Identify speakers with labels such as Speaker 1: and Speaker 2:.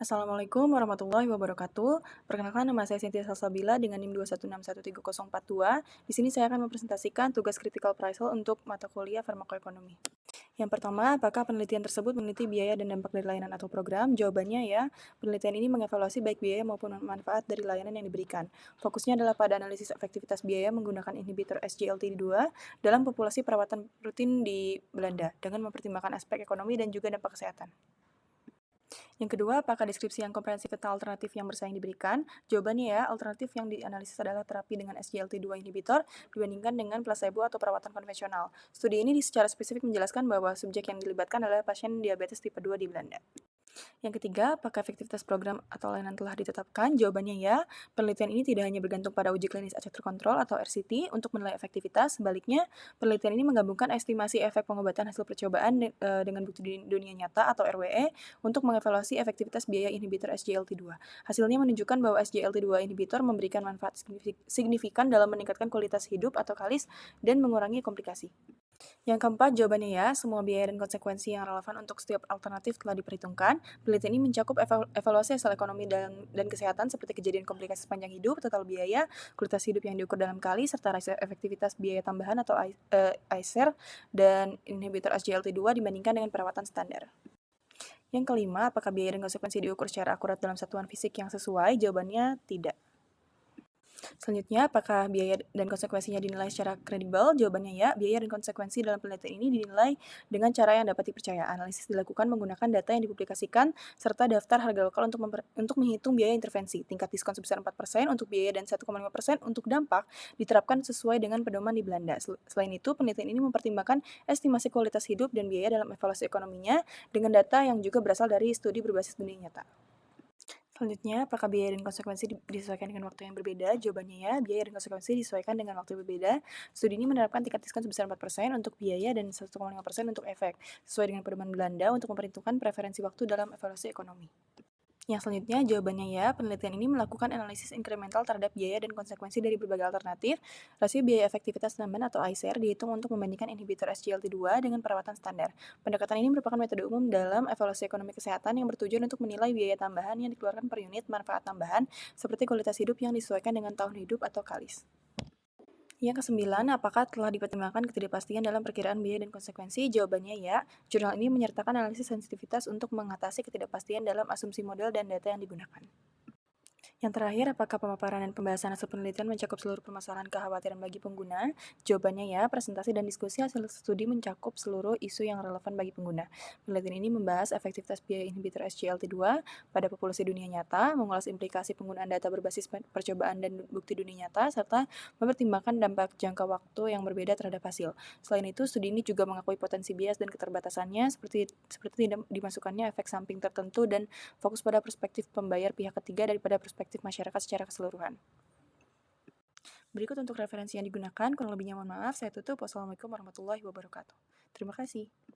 Speaker 1: Assalamualaikum warahmatullahi wabarakatuh. Perkenalkan nama saya Cynthia Salsabila dengan NIM 2161342. Di sini saya akan mempresentasikan tugas critical appraisal untuk mata kuliah farmakoekonomi. Yang pertama, apakah penelitian tersebut meneliti biaya dan dampak dari layanan atau program? Jawabannya ya, penelitian ini mengevaluasi baik biaya maupun manfaat dari layanan yang diberikan. Fokusnya adalah pada analisis efektivitas biaya menggunakan inhibitor SGLT2 dalam populasi perawatan rutin di Belanda dengan mempertimbangkan aspek ekonomi dan juga dampak kesehatan. Yang kedua, apakah deskripsi yang komprehensif tentang alternatif yang bersaing diberikan? Jawabannya ya, alternatif yang dianalisis adalah terapi dengan SGLT2 inhibitor dibandingkan dengan placebo atau perawatan konvensional. Studi ini secara spesifik menjelaskan bahwa subjek yang dilibatkan adalah pasien diabetes tipe 2 di Belanda. Yang ketiga, apakah efektivitas program atau layanan telah ditetapkan? Jawabannya ya, penelitian ini tidak hanya bergantung pada uji klinis acak terkontrol atau RCT untuk menilai efektivitas, sebaliknya, penelitian ini menggabungkan estimasi efek pengobatan hasil percobaan dengan bukti di dunia nyata atau RWE untuk mengevaluasi efektivitas biaya inhibitor SGLT2. Hasilnya menunjukkan bahwa SGLT2 inhibitor memberikan manfaat signifikan dalam meningkatkan kualitas hidup atau kalis dan mengurangi komplikasi. Yang keempat, jawabannya ya, semua biaya dan konsekuensi yang relevan untuk setiap alternatif telah diperhitungkan. Penelitian ini mencakup evaluasi hasil ekonomi dan kesehatan seperti kejadian komplikasi sepanjang hidup, total biaya, kualitas hidup yang diukur dalam kali, serta rasio efektivitas biaya tambahan atau ICER dan inhibitor SGLT2 dibandingkan dengan perawatan standar. Yang kelima, apakah biaya dan konsekuensi diukur secara akurat dalam satuan fisik yang sesuai? Jawabannya tidak. Selanjutnya, apakah biaya dan konsekuensinya dinilai secara kredibel? Jawabannya ya, biaya dan konsekuensi dalam penelitian ini dinilai dengan cara yang dapat dipercaya. Analisis dilakukan menggunakan data yang dipublikasikan, serta daftar harga lokal untuk menghitung biaya intervensi. Tingkat diskon sebesar 4% untuk biaya dan 1,5% untuk dampak diterapkan sesuai dengan pedoman di Belanda. Selain itu, penelitian ini mempertimbangkan estimasi kualitas hidup dan biaya dalam evaluasi ekonominya dengan data yang juga berasal dari studi berbasis dunia nyata. Selanjutnya, apakah biaya dan konsekuensi disesuaikan dengan waktu yang berbeda? Jawabannya ya, biaya dan konsekuensi disesuaikan dengan waktu yang berbeda. Studi ini menerapkan tingkat diskon sebesar 4% untuk biaya dan 1,5% untuk efek, sesuai dengan pedoman Belanda untuk memperhitungkan preferensi waktu dalam evaluasi ekonomi. Yang selanjutnya, jawabannya ya, penelitian ini melakukan analisis inkremental terhadap biaya dan konsekuensi dari berbagai alternatif. Rasio biaya efektivitas tambahan atau ICER dihitung untuk membandingkan inhibitor SGLT2 dengan perawatan standar. Pendekatan ini merupakan metode umum dalam evaluasi ekonomi kesehatan yang bertujuan untuk menilai biaya tambahan yang dikeluarkan per unit manfaat tambahan, seperti kualitas hidup yang disesuaikan dengan tahun hidup atau kalis. Yang kesembilan, apakah telah dipertimbangkan ketidakpastian dalam perkiraan biaya dan konsekuensi? Jawabannya ya. Jurnal ini menyertakan analisis sensitivitas untuk mengatasi ketidakpastian dalam asumsi model dan data yang digunakan. Yang terakhir, apakah pemaparan dan pembahasan hasil penelitian mencakup seluruh permasalahan kekhawatiran bagi pengguna? Jawabannya ya, presentasi dan diskusi hasil studi mencakup seluruh isu yang relevan bagi pengguna. Penelitian ini membahas efektivitas biaya inhibitor SGLT2 pada populasi dunia nyata, mengulas implikasi penggunaan data berbasis percobaan dan bukti dunia nyata, serta mempertimbangkan dampak jangka waktu yang berbeda terhadap hasil. Selain itu, studi ini juga mengakui potensi bias dan keterbatasannya, seperti tidak dimasukkannya efek samping tertentu dan fokus pada perspektif pembayar pihak ketiga daripada perspektif masyarakat secara keseluruhan. Berikut untuk referensi yang digunakan, kurang lebihnya mohon maaf, saya tutup. Wassalamualaikum warahmatullahi wabarakatuh. Terima kasih.